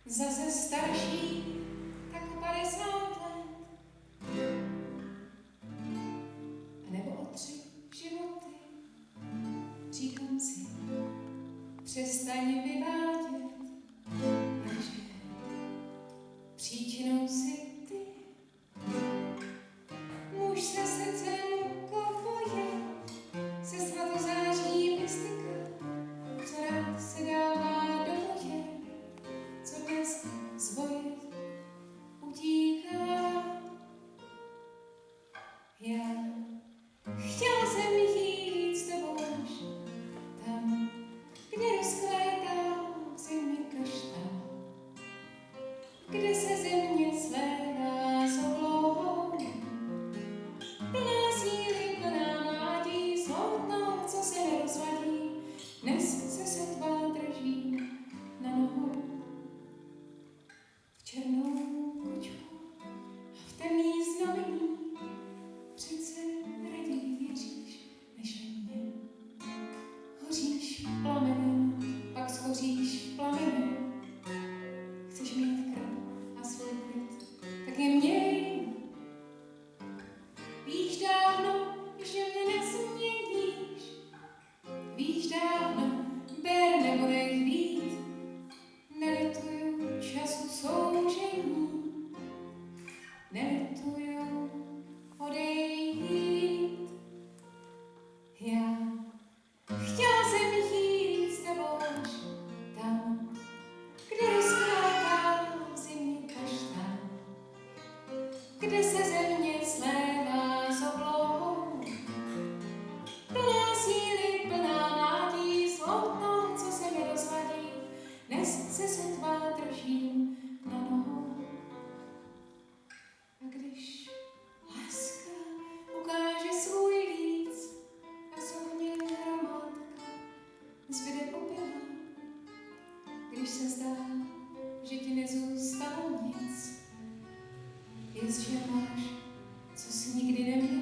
zase starší, tak o 50 let. A nebo o 3 životy. Říkám si, přestaň vyvádět, že příčinou si ty. Muž se srdcem kovboje, se svatozáří mystika, co rád se dává do boje, co dnes z boje utíká. Já chtěla jsem jít s tebou až tam, kde rozkvétá v zimě kaštán, kde se země slévá s oblohou, plná síly, plná mládí, slovnou, co se nerozvadí, dnes se sotva drží na nohou. V černou kočku a v temný znamení přece raději věříš, než ve mně. Hoříš plamenem, pak schoříš v plameni. Chceš mít krv a svůj klid, tak je měj. Víš dávno, že mě nezměníš. Víš dávno, ber nebo nech být. Nelituju času soužení. Nelituju odejít. Já chtěla jsem jít s tebou až tam, kde rozkvétá v zimě kaštán, kde se země slévá s oblohou, plná síly, plná mládí, slovnou, co se mi rozvadí, dnes se sotva držím na nohou. A když láska ukáže svůj líc a zohně hromádka zbyde popela, když se zdá, že ti nezůstalo nic, věc, že máš, co jsi nikdy neměl.